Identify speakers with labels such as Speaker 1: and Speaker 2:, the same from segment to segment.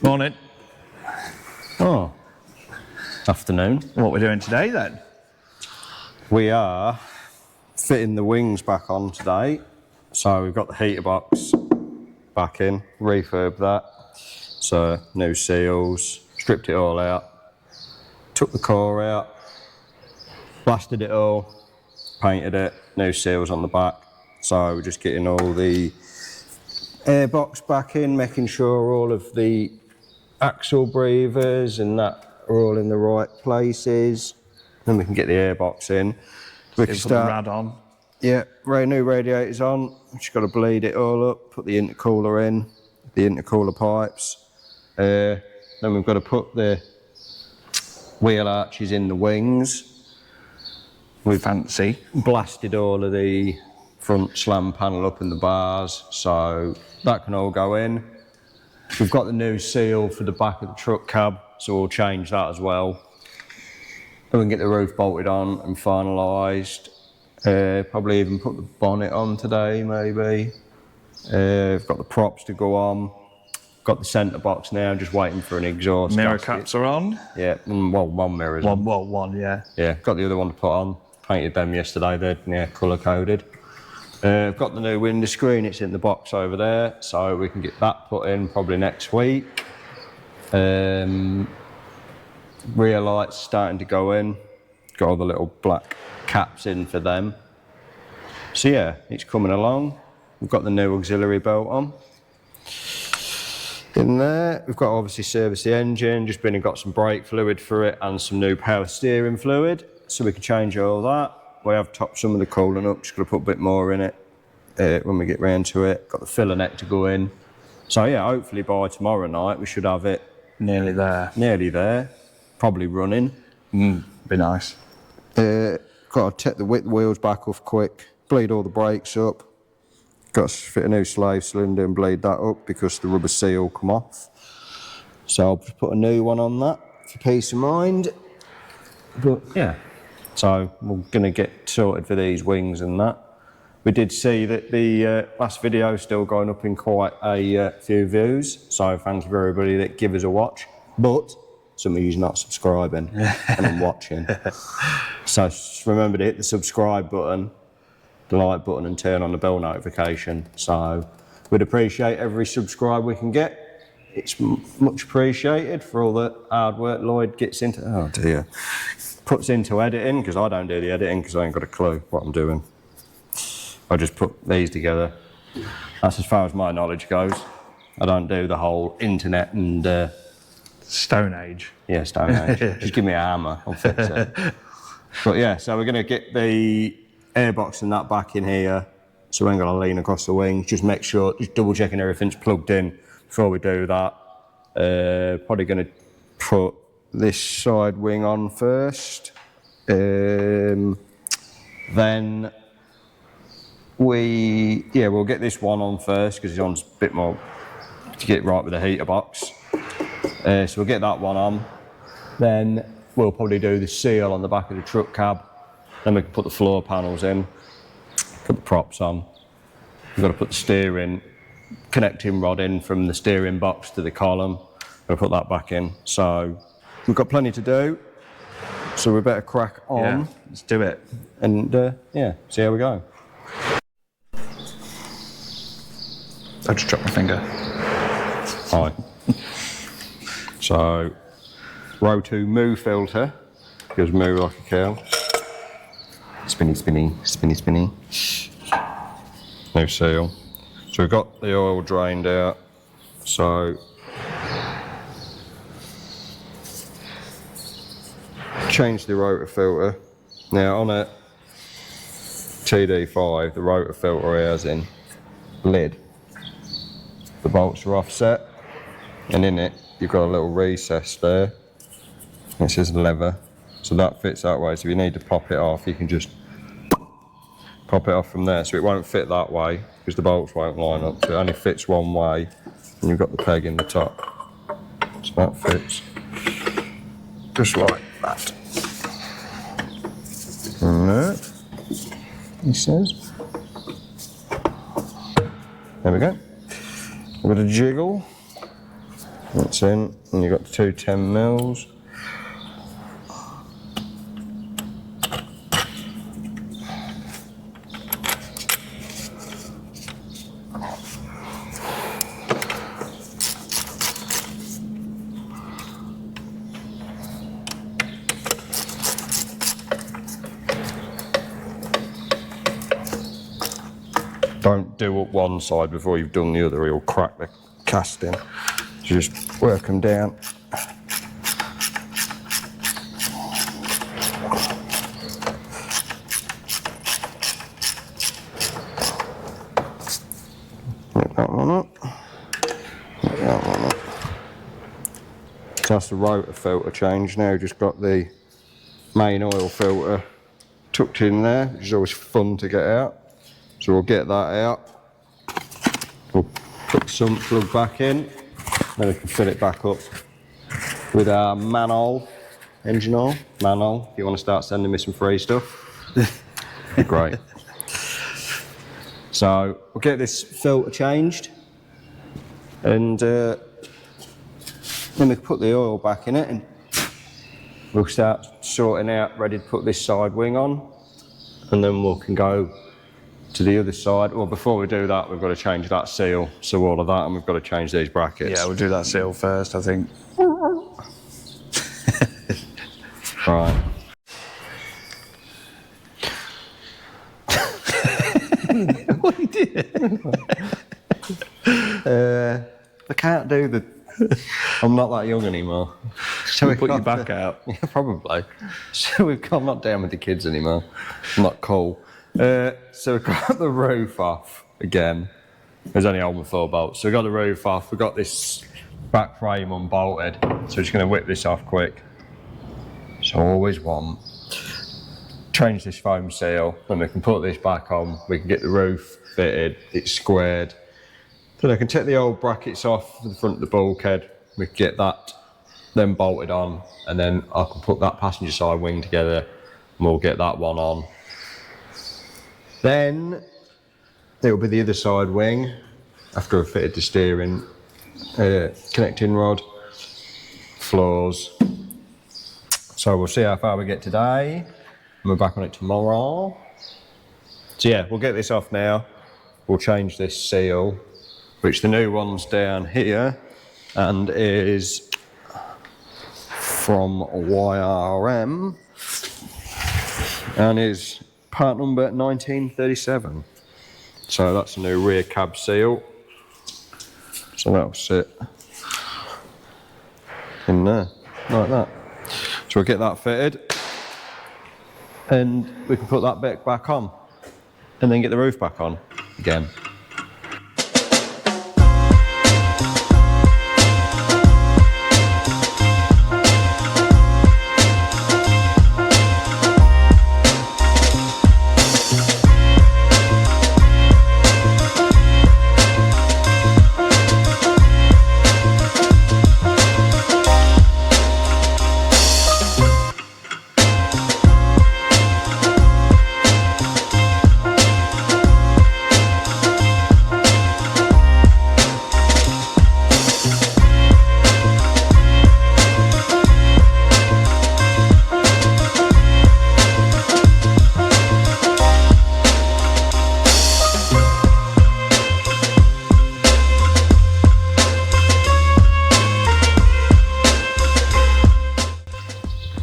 Speaker 1: Morning.
Speaker 2: Oh, afternoon.
Speaker 1: What we're doing today then?
Speaker 2: We are fitting the wings back on today. So we've got the heater box back in, refurb that. So new seals, stripped it all out, took the core out, blasted it all, painted it, new seals on the back. So we're just getting all the air box back in, making sure all of the axle breathers and that are all in the right places. Then we can get the air box in. We can start.
Speaker 1: Put the rad on.
Speaker 2: Yeah, new radiators on. Just got to bleed it all up, put the intercooler in, the intercooler pipes. Then we've got to put the wheel arches in the wings.
Speaker 1: We've fancy.
Speaker 2: Blasted all of the front slam panel up in the bars, so that can all go in. We've got the new seal for the back of the truck cab, so we'll change that as well. Then we can get the roof bolted on and finalised. Probably even put the bonnet on today, maybe. We've got the props to go on. Got the centre box now, just waiting for an exhaust.
Speaker 1: Mirror
Speaker 2: gasket.
Speaker 1: caps are on.
Speaker 2: Yeah, well, one mirror.
Speaker 1: One, yeah.
Speaker 2: Yeah, got the other one to put on. Painted them yesterday, they're colour coded. I've got the new window screen, it's in the box over there, so we can get that put in probably next week. Rear lights starting to go in, got all the little black caps in for them. So yeah, it's coming along. We've got the new auxiliary belt on. In there, we've got to obviously service the engine, just been and got some brake fluid for it and some new power steering fluid, so we can change all that. We have topped some of the coolant up, just got to put a bit more in it when we get round to it. Got the filler neck to go in. So yeah, hopefully by tomorrow night we should have it
Speaker 1: Nearly there.
Speaker 2: nearly there, probably running.
Speaker 1: Be nice.
Speaker 2: Got to take the wheels back off quick, bleed all the brakes up. Got to fit a new slave cylinder and bleed that up because the rubber seal come off. So I'll just put a new one on that for peace of mind. But yeah. So we're going to get sorted for these wings and that. We did see that the last video is still going up in quite a few views, so thank you for everybody that give us a watch. But some of you's not subscribing and watching. So just remember to hit the subscribe button, the like button and turn on the bell notification. So we'd appreciate every subscribe we can get. It's much appreciated for all the hard work Lloyd gets into. Oh dear. Puts into editing, because I don't do the editing because I ain't got a clue what I'm doing. I just put these together. That's as far as my knowledge goes. I don't do the whole internet and...
Speaker 1: Stone Age.
Speaker 2: Yeah, Stone Age. Just give me a hammer, I'll fix it. But yeah, so we're going to get the airbox and that back in here, so we ain't got to lean across the wings. Just make sure, just double checking everything's plugged in before we do that. Probably going to put this side wing on first, then we'll get this one on first because it's on a bit more to get right with the heater box. So we'll get that one on, then we'll probably do the seal on the back of the truck cab, then we can put the floor panels in, put the props on. We've got to put the steering connecting rod in from the steering box to the column. We'll put that back in. So we've got plenty to do, so we better crack on.
Speaker 1: Yeah, let's do it.
Speaker 2: And yeah, see how we go.
Speaker 1: I just dropped my finger.
Speaker 2: Hi. So, Rotor filter, goes moo like a cow. Spinny, spinny, spinny, spinny. No seal. So we've got the oil drained out, so change the rotor filter. Now on a TD5, the rotor filter has in lid. The bolts are offset, and in it you've got a little recess there. It says lever, so that fits that way. So if you need to pop it off, you can just pop it off from there. So it won't fit that way because the bolts won't line up. So it only fits one way, and you've got the peg in the top. So that fits just like that. Right, he says. There we go. We've got a jiggle. That's in, and you've got 2 10 mils. Don't do up one side before you've done the other, or you'll crack the casting. So just work them down. Get that one up. Get that one up. So that's the rotor filter change now. Just got the main oil filter tucked in there, which is always fun to get out. So we'll get that out. We'll put the sump plug back in, then we can fill it back up with our manhole, engine oil, manhole. If you want to start sending me some free stuff, great. So we'll get this filter changed, and then we can put the oil back in it, and we'll start sorting out, ready to put this side wing on, and then we can go to the other side. Well, before we do that, we've got to change that seal, so all of that, and we've got to change these brackets.
Speaker 1: Yeah, we'll do that seal first, I think.
Speaker 2: Right.
Speaker 1: What you did?
Speaker 2: I can't do the... I'm not that young anymore. So
Speaker 1: You put your back out.
Speaker 2: Yeah, probably. So I'm not down with the kids anymore. I'm not cool. So we've got the roof off again. There's only over 4 bolts. So we've got the roof off. We've got this back frame unbolted. So we're just going to whip this off quick. So always want. Change this foam seal. Then we can put this back on. We can get the roof fitted. It's squared. Then I can take the old brackets off the front of the bulkhead. We can get that then bolted on. And then I can put that passenger side wing together. And we'll get that one on. Then it'll be the other side wing after I've fitted the steering, connecting rod, floors. So we'll see how far we get today, and we're back on it tomorrow. So yeah, we'll get this off now. We'll change this seal, which the new one's down here and is from YRM and is part number 1937. So that's a new rear cab seal. So that'll sit in there, like that. So we'll get that fitted, and we can put that bit back on, and then get the roof back on again.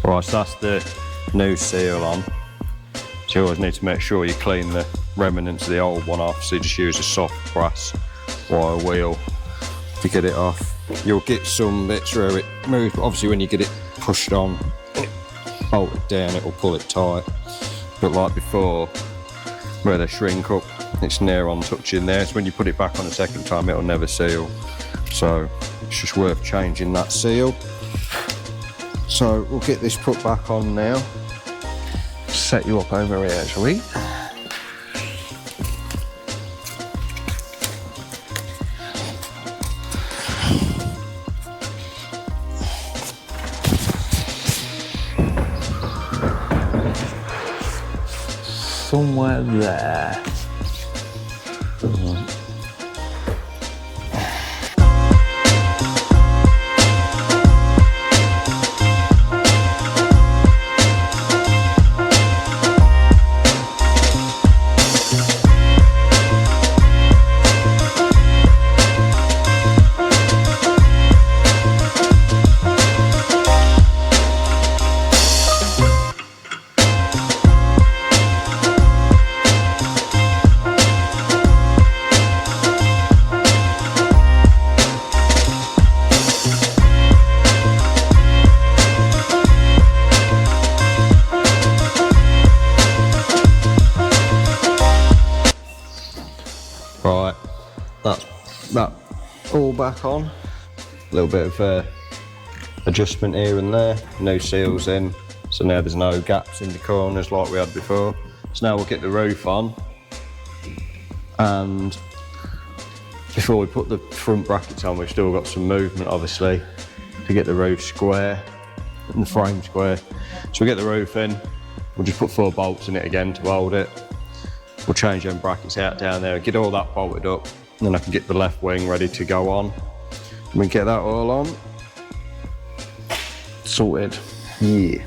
Speaker 2: Right, so that's the new seal on. So you always need to make sure you clean the remnants of the old one off. So you just use a soft brass wire wheel to get it off. You'll get some bits where it moves, but obviously when you get it pushed on, bolt it down, it will pull it tight. But like before, where they shrink up, it's near on touching there. So when you put it back on a second time, it'll never seal. So it's just worth changing that seal. So we'll get this put back on now.
Speaker 1: Set you up over here, shall we? Somewhere there.
Speaker 2: that all back on. A little bit of adjustment here and there, no seals in, so now there's no gaps in the corners like we had before. So now we'll get the roof on, and before we put the front brackets on, we've still got some movement obviously to get the roof square and the frame square. So we get the roof in, we'll just put 4 bolts in it again to hold it. We'll change them brackets out down there, get all that bolted up, and then I can get the left wing ready to go on. And we get that all on.
Speaker 1: Sorted.
Speaker 2: Yeah.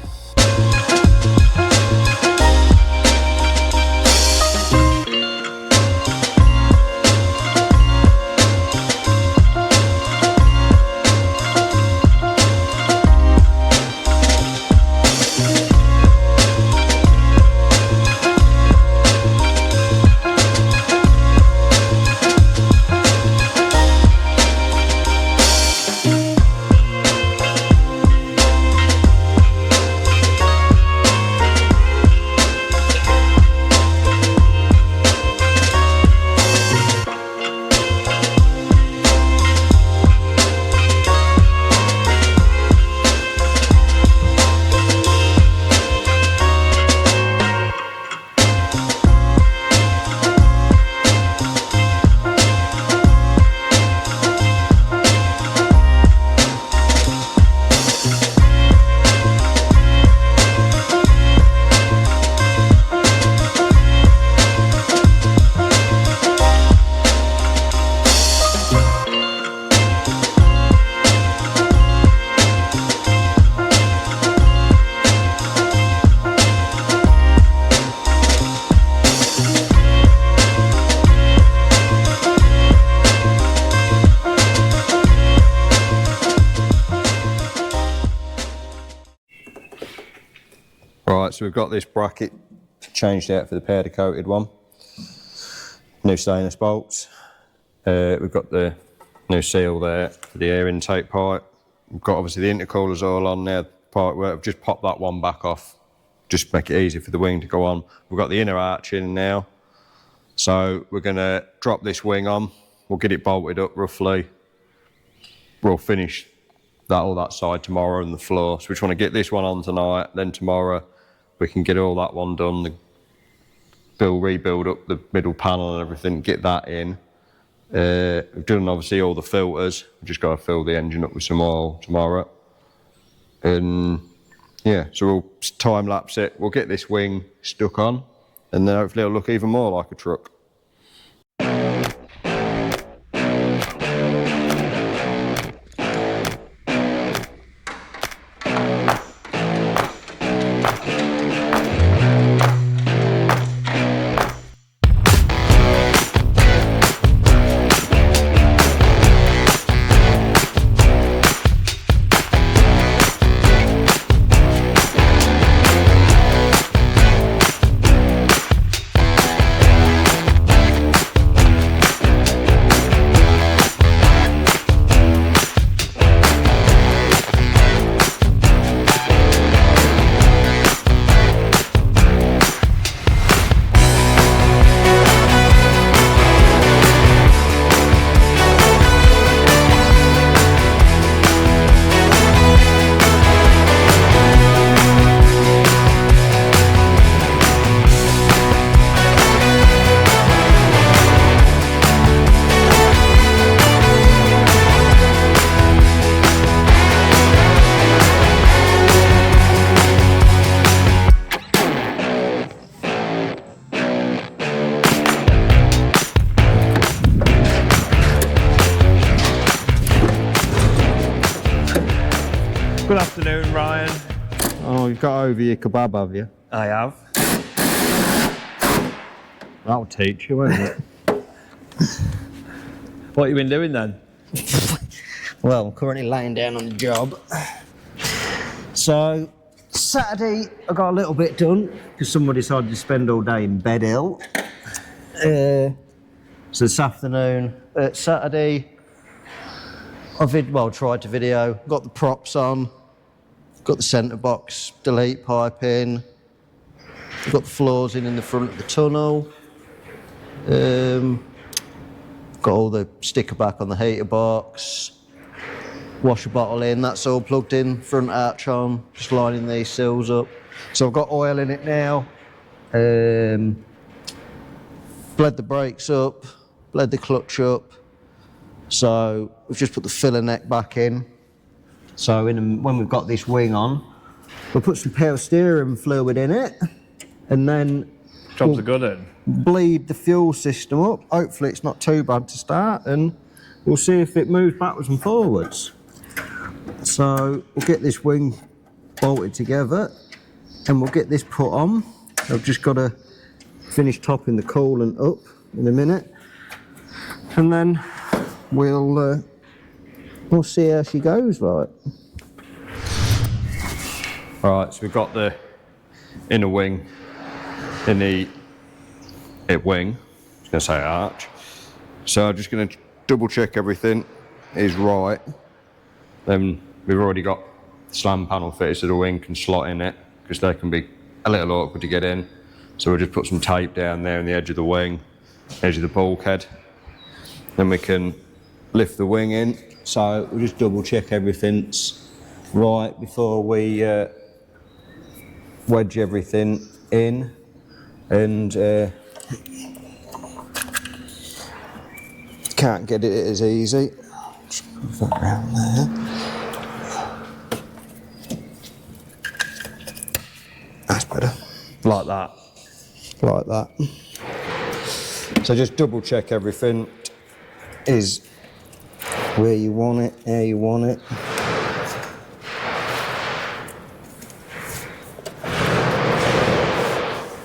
Speaker 2: Right, so we've got this bracket changed out for the powder coated one. New stainless bolts. We've got the new seal there for the air intake pipe. We've got obviously the intercoolers all on there. Pipe work. I've just popped that one back off, just to make it easy for the wing to go on. We've got the inner arch in now. So we're going to drop this wing on. We'll get it bolted up roughly. We'll finish all that side tomorrow and the floor. So we just want to get this one on tonight, then tomorrow we can get all that one done, rebuild up the middle panel and everything, get that in. We've done obviously all the filters. We've just got to fill the engine up with some oil tomorrow. And yeah, so we'll time lapse it. We'll get this wing stuck on, and then hopefully it'll look even more like a truck.
Speaker 1: Good afternoon, Ryan.
Speaker 2: Oh, you've got over your kebab, have you?
Speaker 1: I have.
Speaker 2: That'll teach you, won't it?
Speaker 1: What have you been doing then?
Speaker 3: Well, I'm currently laying down on the job. So, Saturday I got a little bit done because someone decided to spend all day in bed ill. So this afternoon, Saturday, I tried to video, got the props on, got the centre box delete pipe in, got the floors in the front of the tunnel, Got all the sticker back on the heater box. Washer bottle in, that's all plugged in, front arch on, just lining these seals up. So I've got oil in it now. Bled the brakes up, bled the clutch up. So we've just put the filler neck back in. So when we've got this wing on, we'll put some power steering fluid in it, and then
Speaker 1: Jobs are good in.
Speaker 3: bleed the fuel system up. Hopefully it's not too bad to start, and we'll see if it moves backwards and forwards. So we'll get this wing bolted together and we'll get this put on. I've just got to finish topping the coolant up in a minute, and then we'll see how she goes, like.
Speaker 2: Right, so we've got the inner wing in the wing, I was going to say arch. So I'm just going to double check everything is right. Then we've already got the slam panel fitted so the wing can slot in it, because they can be a little awkward to get in. So we'll just put some tape down there on the edge of the wing, edge of the bulkhead. Then we can lift the wing in. So we'll just double check everything's right before we wedge everything in, and can't get it as easy. Just move that around there. That's better.
Speaker 1: Like that.
Speaker 2: Like that. So just double check everything is where you want it, how you want it.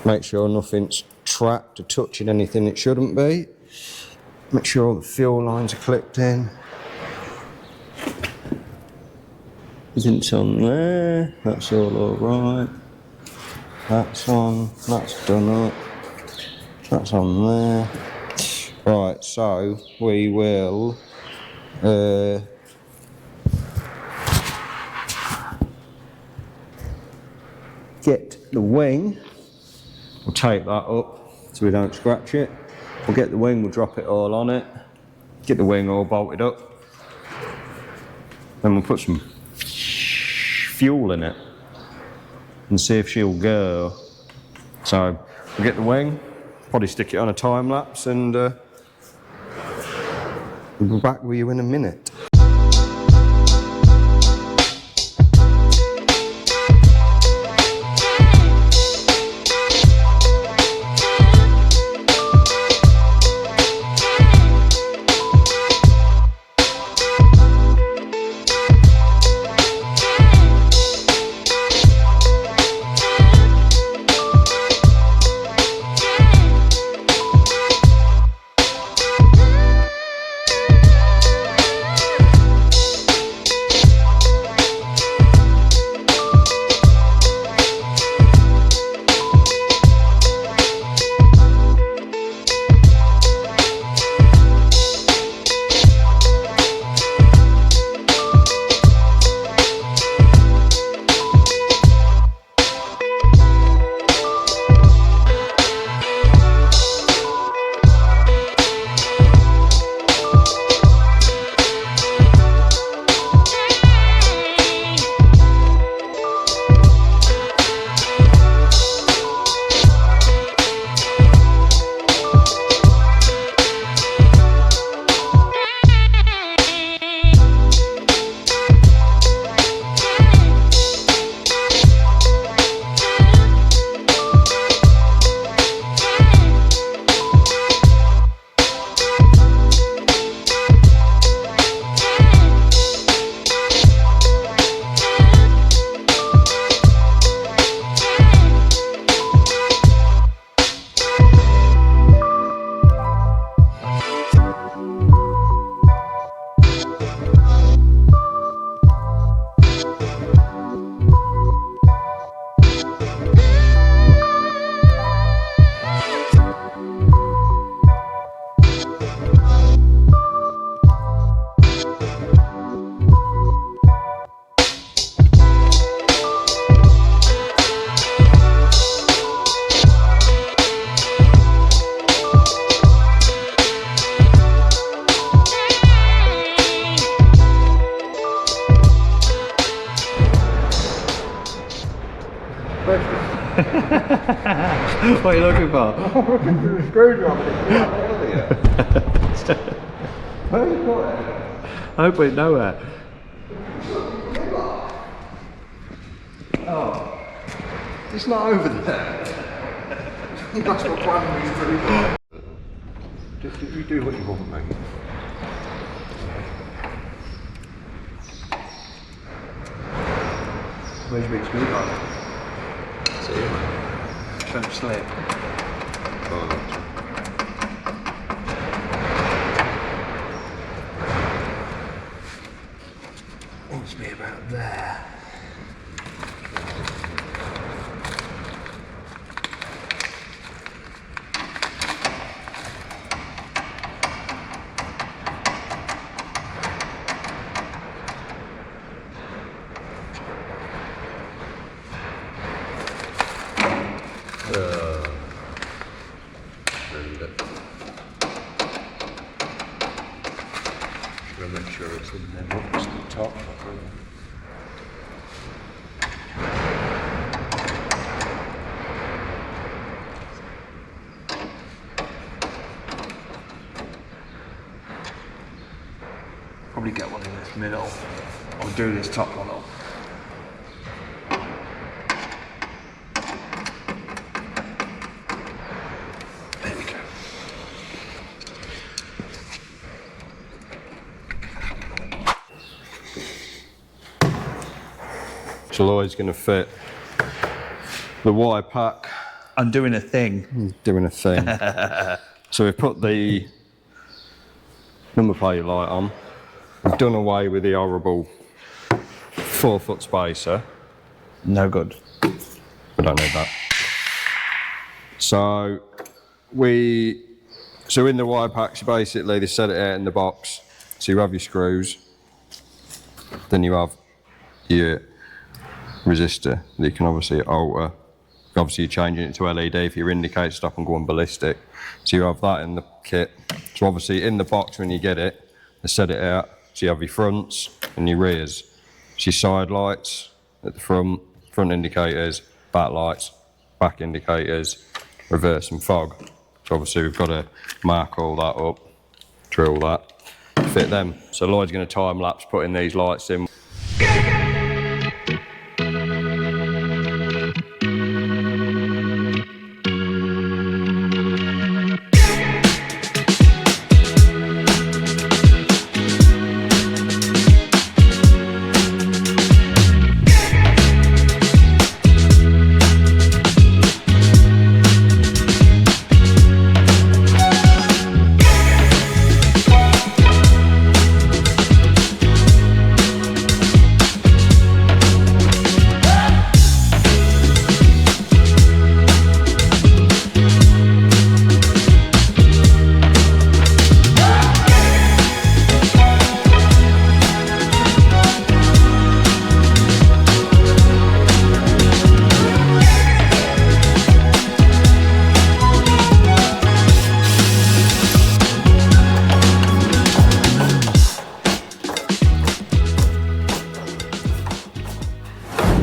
Speaker 2: Make sure nothing's trapped or touching anything it shouldn't be. Make sure all the fuel lines are clipped in. Everything's on there, that's all right. That's on, that's done up. That's on there. Right, so we will get the wing. We'll tape that up so we don't scratch it. We'll get the wing, we'll drop it all on it. Get the wing all bolted up. Then we'll put some fuel in it and see if she'll go. So we'll get the wing, probably stick it on a time lapse, and we'll be back with you in a minute.
Speaker 1: What are you looking for?
Speaker 2: The screwdriver earlier. Where you put it?
Speaker 1: I hope we know it.
Speaker 2: Oh, it's not over there. That's what primary screwdriver. You do what you want, mate. Where's your big screwdriver?
Speaker 1: See you, mate. Don't slip.
Speaker 2: Must be about there. Make sure it's in there, not just the top. Probably get one in this middle. I'll do this top one up. There we go. So Lloyd's going to fit the wire pack.
Speaker 1: I'm doing a thing.
Speaker 2: Doing a thing. So we put the number plate light on. We've done away with the horrible 4-foot spacer.
Speaker 1: No good.
Speaker 2: We don't need that. So in the wire packs, basically they set it out in the box. So you have your screws, then you have your resistor that you can obviously alter. Obviously you're changing it to LED if your indicator stop and going ballistic. So you have that in the kit. So obviously in the box when you get it, they set it out. So you have your fronts and your rears. So your side lights at the front indicators, back lights, back indicators, reverse and fog. So obviously we've got to mark all that up, drill that, fit them. So Lloyd's going to time lapse putting these lights in.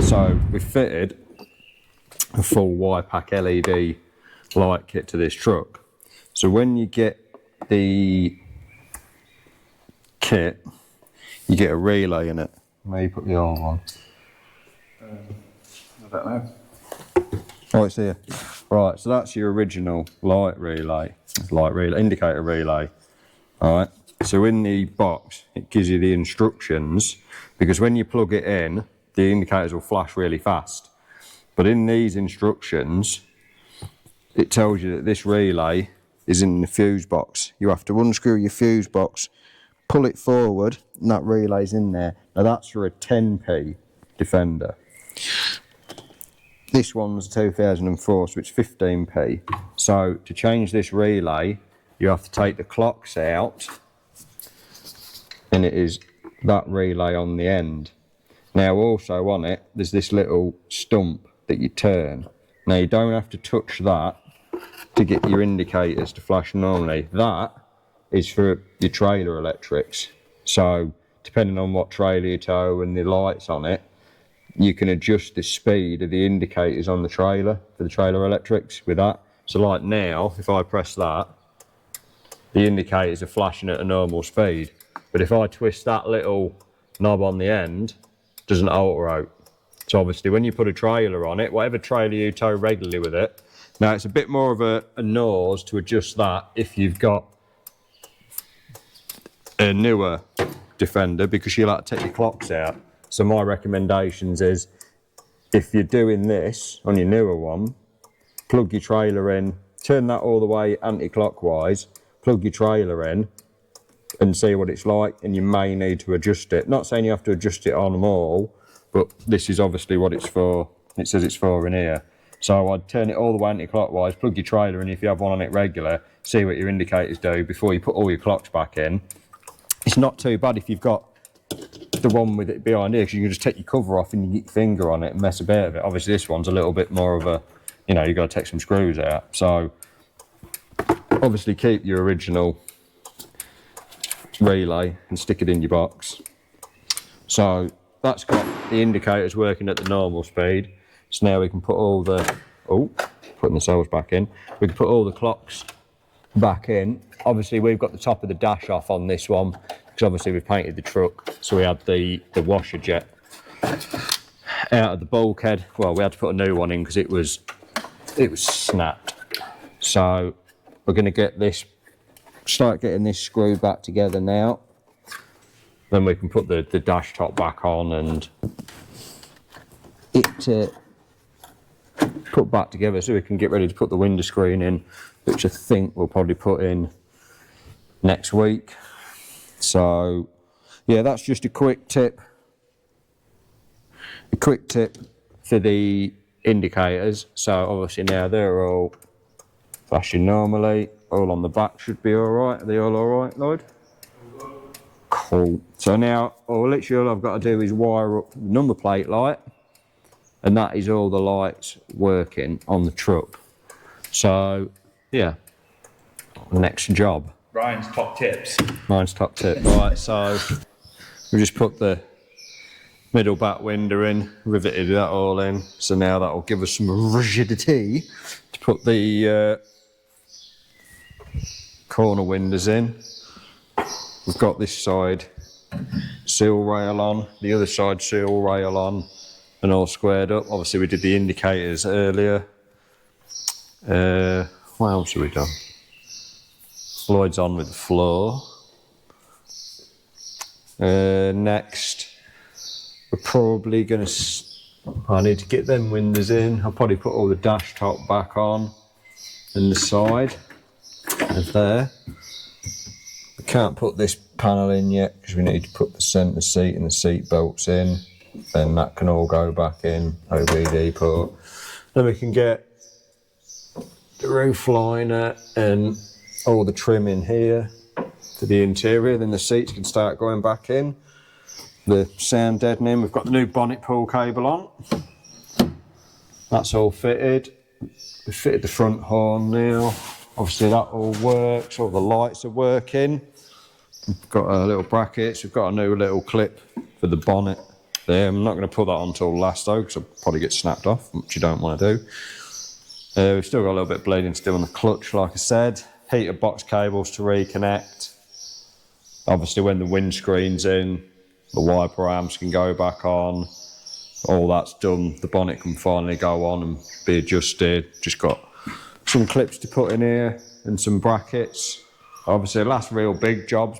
Speaker 2: So we fitted a full wire pack LED light kit to this truck. So when you get the kit, you get a relay in it. Where you put the old one?
Speaker 1: I don't know.
Speaker 2: Oh, it's here. Right, so that's your original light relay, indicator relay. All right, so in the box, it gives you the instructions, because when you plug it in, the indicators will flash really fast. But in these instructions, it tells you that this relay is in the fuse box. You have to unscrew your fuse box, pull it forward, and that relay's in there. Now that's for a 10p Defender. This one's 2004, so it's 15p. So to change this relay, you have to take the clocks out, and it is that relay on the end. Now also on it, there's this little stump that you turn. Now you don't have to touch that to get your indicators to flash normally. That is for your trailer electrics. So depending on what trailer you tow and the lights on it, you can adjust the speed of the indicators on the trailer for the trailer electrics with that. So like now, if I press that, the indicators are flashing at a normal speed. But if I twist that little knob on the end, it doesn't alter out. So obviously when you put a trailer on it, whatever trailer you tow regularly with it, now it's a bit more of a nose to adjust that if you've got a newer Defender, because you'll have to take your clocks out. So my recommendations is, if you're doing this on your newer one, plug your trailer in, turn that all the way anti-clockwise, plug your trailer in and see what it's like, and you may need to adjust it. Not saying you have to adjust it on them all, but this is obviously what it's for. It says it's for in here. So I'd turn it all the way anti-clockwise, plug your trailer in if you have one on it regular, see what your indicators do before you put all your clocks back in. It's not too bad if you've got the one with it behind here, because you can just take your cover off and you get your finger on it and mess a bit of it. Obviously this one's a little bit more of a, you know, you've got to take some screws out. So obviously keep your original relay and stick it in your box. So that's got the indicators working at the normal speed. So now we can put all the, putting the cells back in, we can put all the clocks back in. Obviously we've got the top of the dash off on this one, because obviously we've painted the truck, so we had the washer jet out of the bulkhead. Well, we had to put a new one in because it was snapped. So we're going to start getting this screwed back together now. Then we can put the dash top back on and it put back together, so we can get ready to put the window screen in, which I think we'll probably put in next week. So yeah, that's just a quick tip for the indicators. So obviously now they're all flashing normally, all on the back should be all right. Are they all right, Lloyd? Cool. So now literally all I've got to do is wire up the number plate light, and that is all the lights working on the truck. So yeah, next job.
Speaker 1: Ryan's top tips.
Speaker 2: Mine's top tip. Right, so we just put the middle back window in, riveted that all in. So now that will give us some rigidity to put the corner windows in. We've got this side seal rail on, the other side seal rail on, and all squared up. Obviously we did the indicators earlier. What else have we done? Lloyd's on with the floor. Next, we're probably going to, I need to get them windows in. I'll probably put all the dash top back on and the side of there. We can't put this panel in yet because we need to put the centre seat and the seat belts in. Then that can all go back in, OBD port. Then we can get the roof liner and all the trim in here for the interior. Then the seats can start going back in. The sound deadening, we've got the new bonnet pull cable on. That's all fitted. We've fitted the front horn now. Obviously that all works, all the lights are working. We've got little brackets, we've got a new little clip for the bonnet there. I'm not going to put that on until last though, because it'll probably get snapped off, which you don't want to do. We've still got a little bit of bleeding still on the clutch, like I said. Heater box cables to reconnect. Obviously when the windscreen's in, the wiper arms can go back on. All that's done, the bonnet can finally go on and be adjusted. Just got some clips to put in here and some brackets. Obviously the last real big job,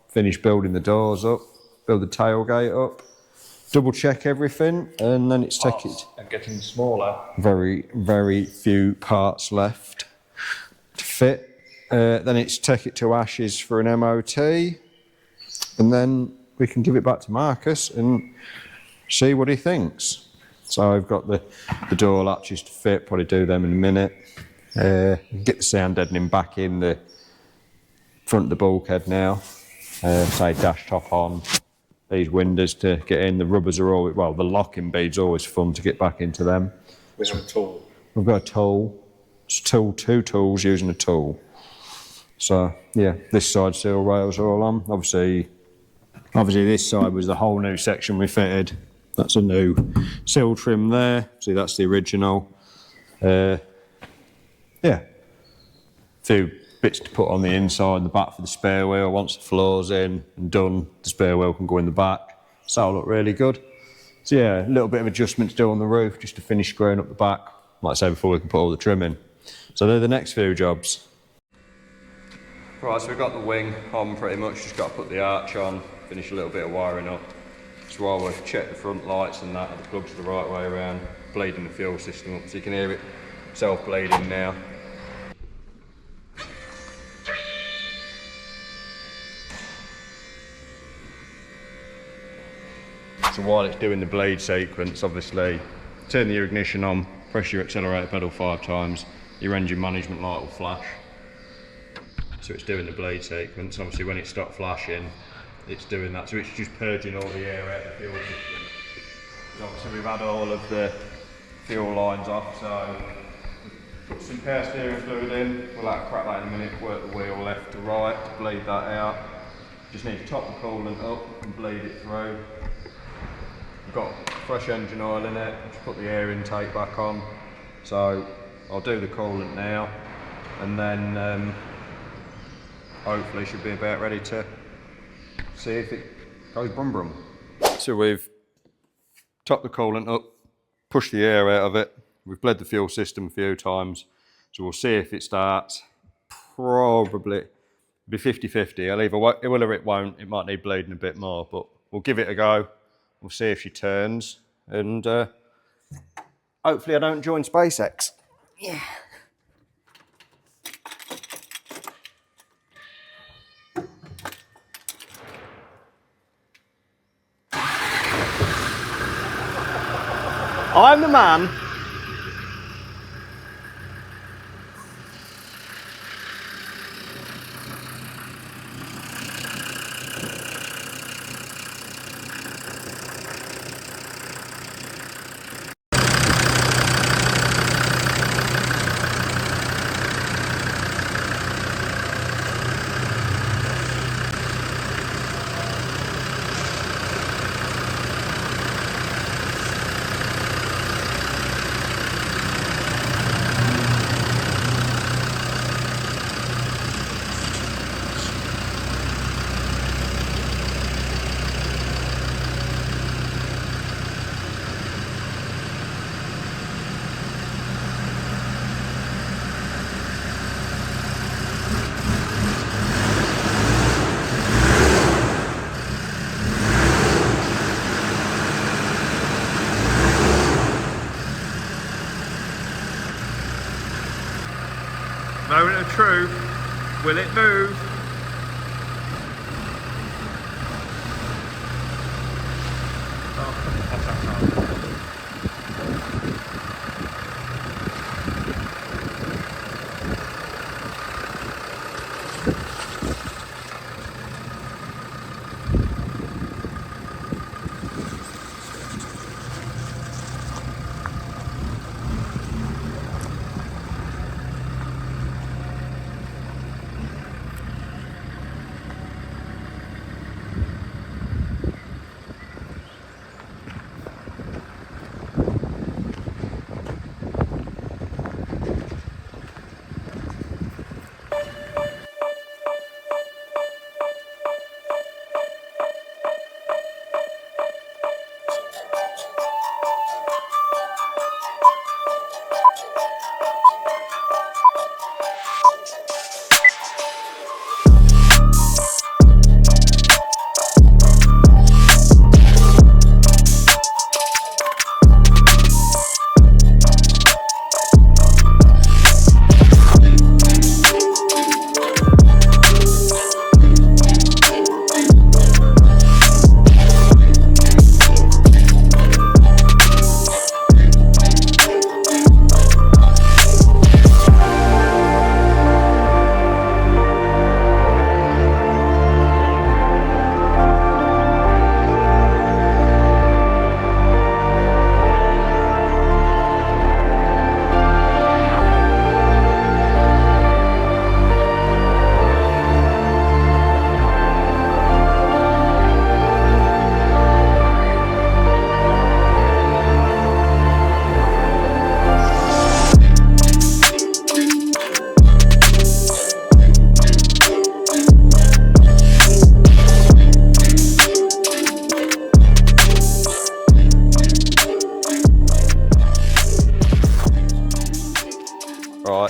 Speaker 2: finish building the doors up, build the tailgate up, double check everything, and then it's take it.
Speaker 1: And getting smaller.
Speaker 2: Very, very few parts left to fit. Then it's take it to Ashes for an MOT, and then we can give it back to Marcus and see what he thinks. So I've got the door latches to fit, probably do them in a minute. Get the sound deadening back in the front of the bulkhead now. Say dash top on. These windows to get in, the rubbers are always, well, the locking bead's always fun to get back into them.
Speaker 1: With a tool.
Speaker 2: We've got a tool. It's two tools using a tool. So yeah, this side seal rails are all on. Obviously this side was the whole new section we fitted. That's a new seal trim there. See, that's the original. Yeah, few bits to put on the inside and the back for the spare wheel. Once the floor's in and done, the spare wheel can go in the back. So that'll look really good. So yeah, a little bit of adjustment to do on the roof just to finish screwing up the back, like I said before, we can put all the trim in. So they're the next few jobs. Right, so we've got the wing on pretty much, just got to put the arch on, finish a little bit of wiring up. So while we check the front lights and that, the plugs are the right way around, bleeding the fuel system up, so you can hear it self-bleeding now. So while it's doing the bleed sequence, obviously, turn your ignition on, press your accelerator pedal 5 times, your engine management light will flash. So it's doing the bleed sequence. Obviously when it stopped flashing, it's doing that. So it's just purging all the air out of the fuel system. So obviously we've had all of the fuel lines off, so put some power steering fluid in. We'll have to crack that in a minute, work the wheel left to right to bleed that out. Just need to top the coolant up and bleed it through. We've got fresh engine oil in it, just put the air intake back on. So I'll do the coolant now, and then hopefully should be about ready to see if it goes brum brum. So we've topped the coolant up, pushed the air out of it, we've bled the fuel system a few times, so we'll see if it starts. Probably be 50-50, it will or it won't, it might need bleeding a bit more, but we'll give it a go. We'll see if she turns, and hopefully I don't join SpaceX. Yeah. I'm the man. Moment of truth, will it move?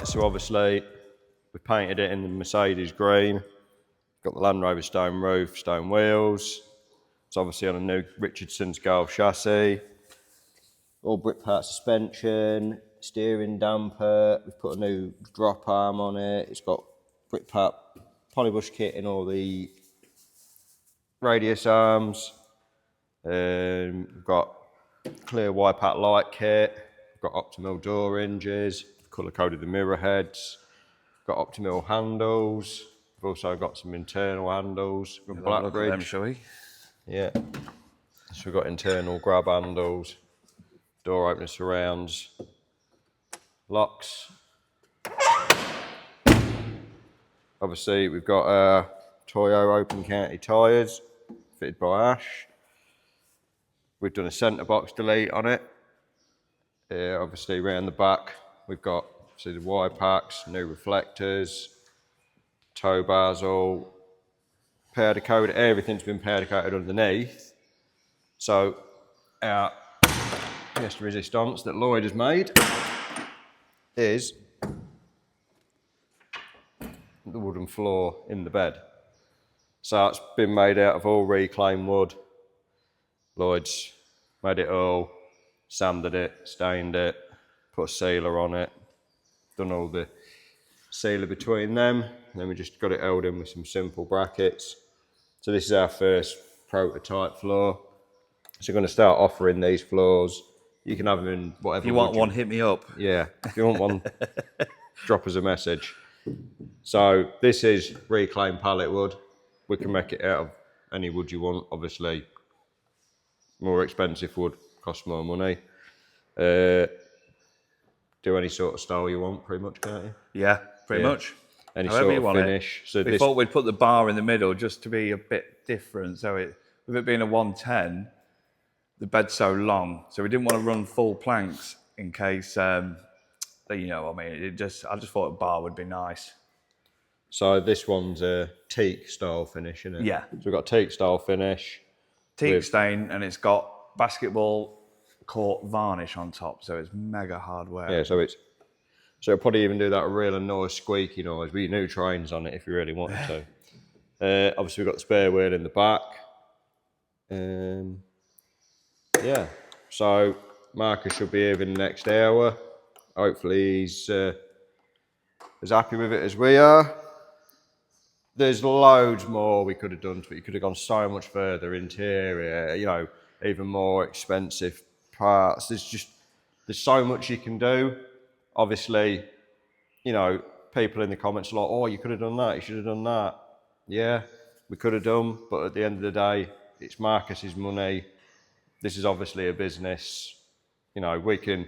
Speaker 2: so obviously we painted it in the Mercedes green. Got the Land Rover Stone roof, stone wheels. It's obviously on a new Richardson's Golf chassis. All brick part suspension, steering damper. We've put a new drop arm on it. It's got brick part polybush kit in all the radius arms. We've got clear wipeout light kit. We've got optimal door hinges. Colour coded the mirror heads. We've got optimal handles. We've also got some internal handles. We've got black
Speaker 1: Look at them, shall we?
Speaker 2: Yeah. So we've got internal grab handles, door opener surrounds, locks. Obviously, we've got Toyo open county tyres fitted by Ash. We've done a centre box delete on it. Obviously, around the back, we've got the wire packs, new reflectors, tow bars, all powder coated. Everything's been powder coated underneath. So our pièce de résistance that Lloyd has made is the wooden floor in the bed. So it's been made out of all reclaimed wood. Lloyd's made it all, sanded it, stained it, put a sealer on it, done all the sealer between them, and then we just got it held in with some simple brackets. So this is our first prototype floor. So we're going to start offering these floors. You can have them in whatever.
Speaker 1: If you want one, hit me up.
Speaker 2: Yeah, if you want one, drop us a message. So this is reclaimed pallet wood. We can make it out of any wood you want. Obviously, more expensive wood costs more money. Do any sort of style you want, pretty much, can't you?
Speaker 1: Yeah, pretty much.
Speaker 2: Any
Speaker 1: However
Speaker 2: sort
Speaker 1: you
Speaker 2: of
Speaker 1: want
Speaker 2: finish.
Speaker 1: it.
Speaker 2: So
Speaker 1: We thought we'd put the bar in the middle just to be a bit different. So with it being a 110, the bed's so long, so we didn't want to run full planks in case, you know what I mean. I just thought a bar would be nice.
Speaker 2: So this one's a teak style finish, isn't it?
Speaker 1: Yeah.
Speaker 2: So we've got teak style finish.
Speaker 1: Teak stain, and it's got basketball court varnish on top, so it's mega hard wear.
Speaker 2: Yeah, so it'll probably even do that real annoying squeaky noise with your new trains on it if you really wanted to. Obviously we've got the spare wheel in the back. Yeah, so Marcus should be here in the next hour. Hopefully he's as happy with it as we are. There's loads more we could have done to it. You could have gone so much further, interior, you know, even more expensive parts. There's so much you can do. Obviously, you know, people in the comments are like, oh, you could have done that, you should have done that. Yeah, we could have done, but at the end of the day, it's Marcus's money. This is obviously a business. You know, we can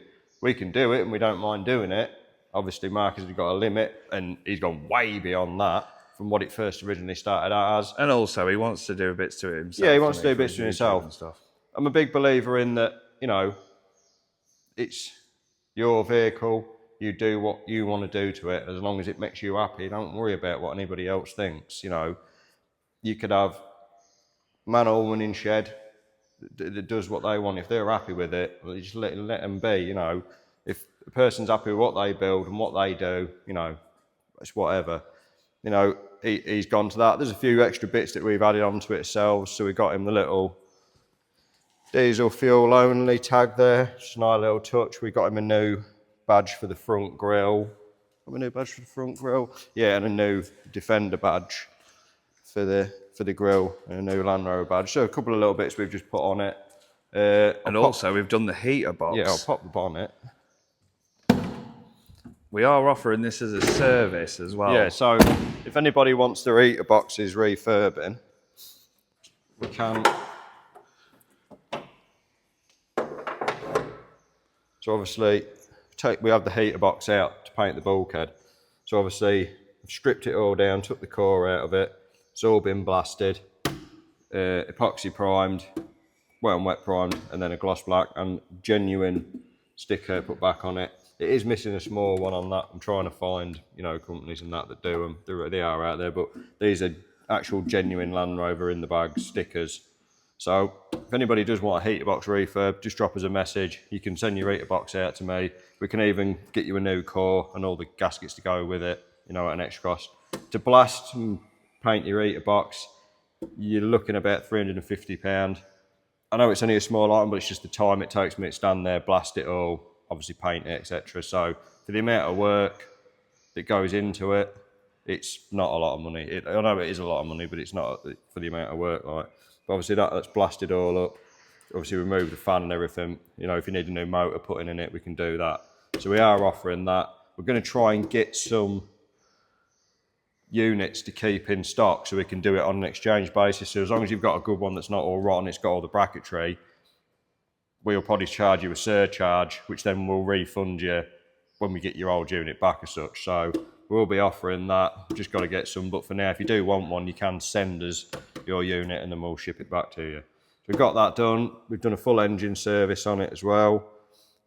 Speaker 2: do it and we don't mind doing it. Obviously, Marcus has got a limit and he's gone way beyond that from what it first originally started out as.
Speaker 1: And also, he wants to do bits to it himself.
Speaker 2: Yeah, he wants to do bits to himself.
Speaker 1: And stuff.
Speaker 2: I'm a big believer in that, you know, it's your vehicle, you do what you want to do to it, as long as it makes you happy. Don't worry about what anybody else thinks, you know. You could have man or woman in shed that does what they want. If they're happy with it, well, you just let them be, you know. If a person's happy with what they build and what they do, you know, it's whatever. You know, he's gone to that. There's a few extra bits that we've added onto it ourselves. So we got him the little diesel fuel only tag there. Just a nice little touch. We got him a new badge for the front grille. Got a new badge for the front grille? Yeah, and a new Defender badge for the grille, and a new Land Rover badge. So a couple of little bits we've just put on it.
Speaker 1: And also, we've done the heater box.
Speaker 2: Yeah, I'll pop the bonnet.
Speaker 1: We are offering this as a service as well.
Speaker 2: Yeah, so if anybody wants their heater boxes refurbing, we can. So obviously, we have the heater box out to paint the bulkhead. So obviously, I've stripped it all down, took the core out of it. It's all been blasted, epoxy primed, wet and wet primed, and then a gloss black and genuine sticker put back on it. It is missing a small one on that. I'm trying to find, you know, companies and that do them. They are out there, but these are actual genuine Land Rover in the bag stickers. So if anybody does want a heater box refurb, just drop us a message. You can send your heater box out to me. We can even get you a new core and all the gaskets to go with it, you know, at an extra cost. To blast and paint your heater box, you're looking about £350. I know it's only a small item, but it's just the time it takes me to stand there, blast it all, obviously paint it, etc. So for the amount of work that goes into it, it's not a lot of money. I know it is a lot of money, but it's not for the amount of work. Like, but obviously that's blasted all up. Obviously remove the fan and everything. You know, if you need a new motor putting in it, we can do that. So we are offering that. We're going to try and get some units to keep in stock so we can do it on an exchange basis. So as long as you've got a good one that's not all rotten, it's got all the bracketry, we'll probably charge you a surcharge, which then we'll refund you when we get your old unit back as such. So we'll be offering that. We've just got to get some, but for now, if you do want one, you can send us your unit and then we'll ship it back to you. So we've got that done. We've done a full engine service on it as well.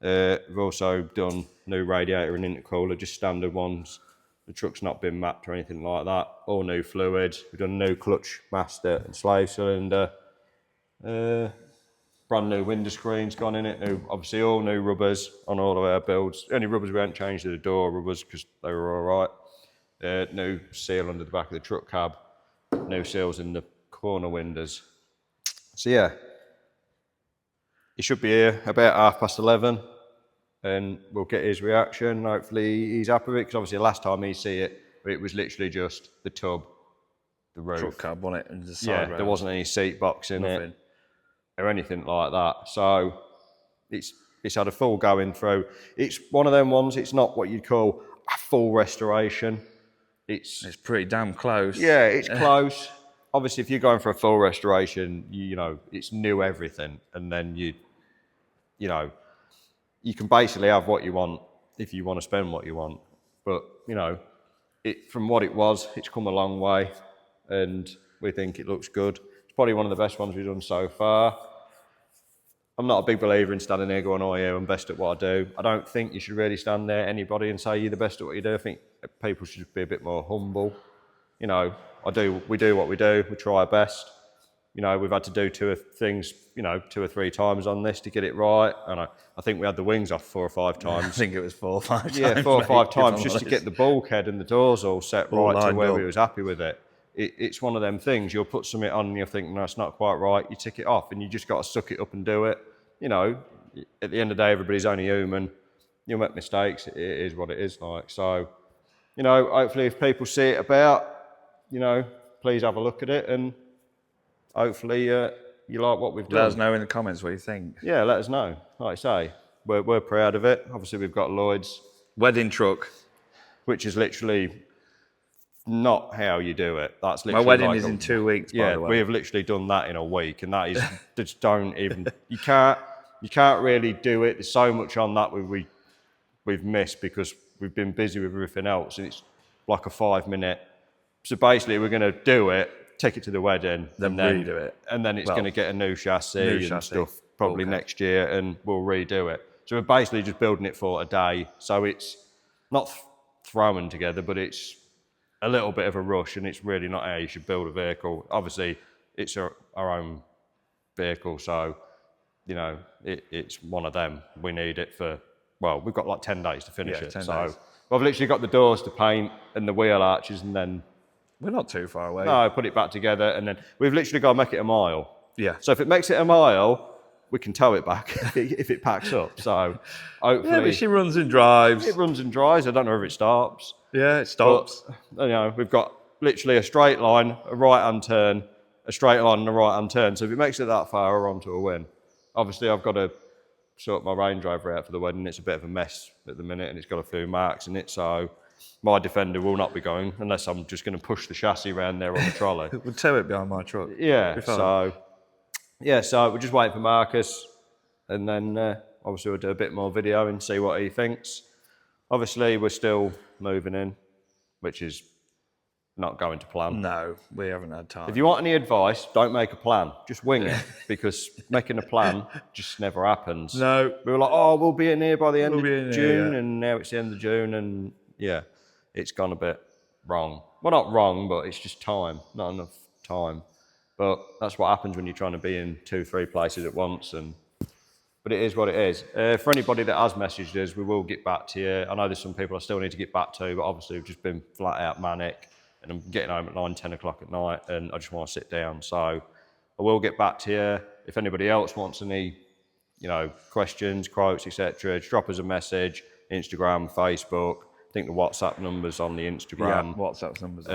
Speaker 2: We've also done new radiator and intercooler, just standard ones. The truck's not been mapped or anything like that. All new fluids. We've done a new clutch master and slave cylinder. Brand new window screens gone in it. Obviously all new rubbers on all of our builds. The only rubbers we hadn't changed are the door rubbers because they were all right. New seal under the back of the truck cab. New seals in the corner windows. So yeah, he should be here about 11:30 and we'll get his reaction. Hopefully he's happy with it because obviously the last time he see it, it was literally just the tub, the roof.
Speaker 1: Truck cab on it and the side
Speaker 2: Yeah,
Speaker 1: rail.
Speaker 2: there wasn't any seat box in
Speaker 1: Nothing.
Speaker 2: it or anything like that. So it's had a full going through. It's one of them ones, it's not what you'd call a full restoration. It's
Speaker 1: pretty damn close.
Speaker 2: Yeah, it's close. Obviously, if you're going for a full restoration, you know, it's new everything. And then you know, you can basically have what you want if you want to spend what you want. But, you know, from what it was, it's come a long way and we think it looks good. It's probably one of the best ones we've done so far. I'm not a big believer in standing there going, oh yeah, I'm best at what I do. I don't think you should really stand there, anybody, and say you're the best at what you do. I think people should be a bit more humble. You know, we do what we do, we try our best. You know, we've had to do two or three times on this to get it right. And I think we had the wings off 4 or 5 times.
Speaker 1: I think it was 4 or 5 times.
Speaker 2: Yeah, 4 or 5 times just to
Speaker 1: honest.
Speaker 2: get the bulkhead and the doors all set
Speaker 1: All
Speaker 2: right to
Speaker 1: lined
Speaker 2: where
Speaker 1: up.
Speaker 2: we was happy with it. It's one of them things, you'll put something on and you'll think, no, it's not quite right. You tick it off and you just got to suck it up and do it. You know, at the end of the day, everybody's only human. You'll make mistakes. It is what it is like. So, you know, hopefully if people see it about, you know, please have a look at it and hopefully you like what we've done.
Speaker 1: Let us know in the comments what you think.
Speaker 2: Yeah, let us know. Like I say, we're proud of it. Obviously, we've got Lloyd's,
Speaker 1: Wedding truck.
Speaker 2: which is literally not how you do it. That's
Speaker 1: My
Speaker 2: literally
Speaker 1: wedding
Speaker 2: like
Speaker 1: is in 2 weeks, by the way.
Speaker 2: we have literally done that in a week, and that is just don't even. You can't really do it. There's so much on that we've missed because we've been busy with everything else, and it's like a 5-minute. So basically, we're going to do it, take it to the wedding,
Speaker 1: Then
Speaker 2: and
Speaker 1: redo it.
Speaker 2: and then it's going to get a new chassis and
Speaker 1: chassis.
Speaker 2: stuff probably next year, and we'll redo it. So we're basically just building it for a day. So it's not thrown together, but it's a little bit of a rush, and it's really not how you should build a vehicle. Obviously, it's our own vehicle, so you know it's one of them. We need it for, well, we've got like 10 days to finish it.
Speaker 1: 10
Speaker 2: so
Speaker 1: days.
Speaker 2: I've literally got the doors to paint and the wheel arches, and then
Speaker 1: We're not too far away.
Speaker 2: no, put it back together, and then we've literally got to make it a mile.
Speaker 1: Yeah.
Speaker 2: So if it makes it a mile, we can tow it back if it packs up. So hopefully
Speaker 1: Yeah, but she runs and drives.
Speaker 2: it runs and dries. I don't know if it stops.
Speaker 1: Yeah, it stops.
Speaker 2: But, you know, we've got literally a straight line, a right-hand turn, a straight line and a right-hand turn. So if it makes it that far, we're on to a win. Obviously, I've got to sort my Range Rover out for the wedding. It's a bit of a mess at the minute, and it's got a few marks in it. So my Defender will not be going unless I'm just going to push the chassis around there on the trolley.
Speaker 1: We'll tow it behind my truck.
Speaker 2: Yeah,
Speaker 1: Be fine.
Speaker 2: so we're just waiting for Marcus, and then obviously we'll do a bit more video and see what he thinks. Obviously, we're still moving in, which is not going to plan.
Speaker 1: No, we haven't had time.
Speaker 2: If you want any advice, don't make a plan. Just wing it, because making a plan just never happens.
Speaker 1: No.
Speaker 2: We were like, oh, we'll be in here by the end
Speaker 1: We'll be
Speaker 2: of
Speaker 1: in
Speaker 2: June,
Speaker 1: here, yeah.
Speaker 2: and now it's the end of June, and yeah, it's gone a bit wrong. Well, not wrong, but it's just time, not enough time. But that's what happens when you're trying to be in 2-3 places at once. But it is what it is. For anybody that has messaged us, we will get back to you. I know there's some people I still need to get back to, but obviously we've just been flat out manic, and I'm getting home at 9-10 o'clock at night, and I just want to sit down. So I will get back to you. If anybody else wants any, questions, quotes, etc., just drop us a message. Instagram, Facebook. I think the WhatsApp number's on the Instagram.
Speaker 1: Yeah, WhatsApp numbers.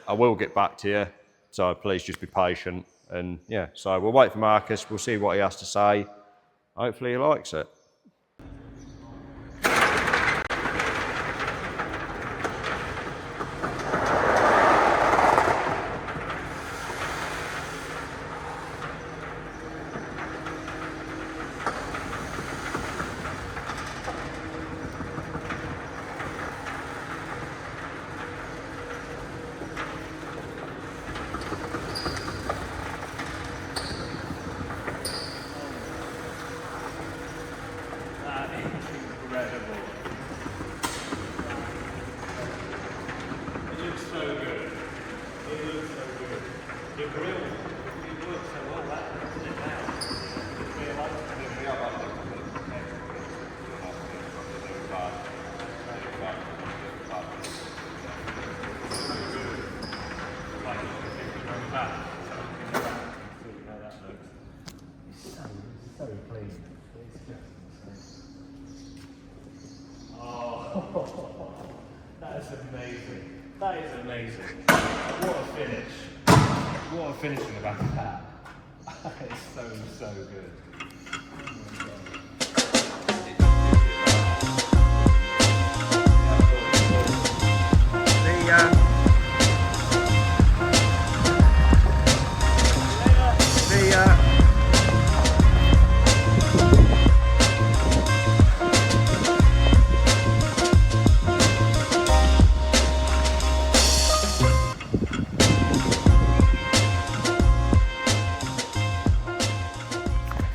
Speaker 2: I will get back to you, so please just be patient. And yeah, so we'll wait for Marcus. We'll see what he has to say. Hopefully he likes it.
Speaker 4: That is amazing. That is amazing. What a finish. What a finish in the back of that. That is so good.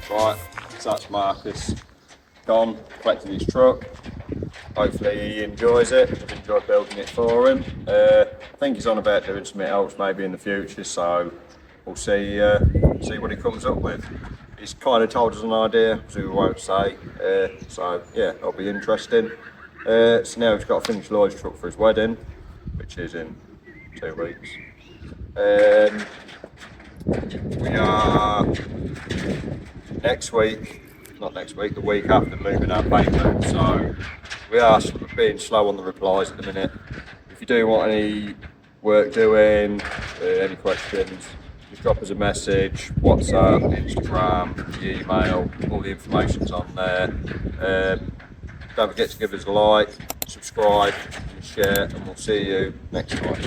Speaker 2: Right, so that's Marcus gone, collecting his truck. Hopefully he enjoys it. I've enjoyed building it for him. I think he's on about doing something else maybe in the future, so we'll see what he comes up with. He's kind of told us an idea, so we won't say. So yeah, it'll be interesting. So now he's got to finish Lloyd's truck for his wedding, which is in 2 weeks. We are the week after moving our payment, so we are being slow on the replies at the minute. If you do want any work doing, any questions, just drop us a message, WhatsApp, Instagram, email, all the information's on there. Don't forget to give us a like, subscribe, and share, and we'll see you next time.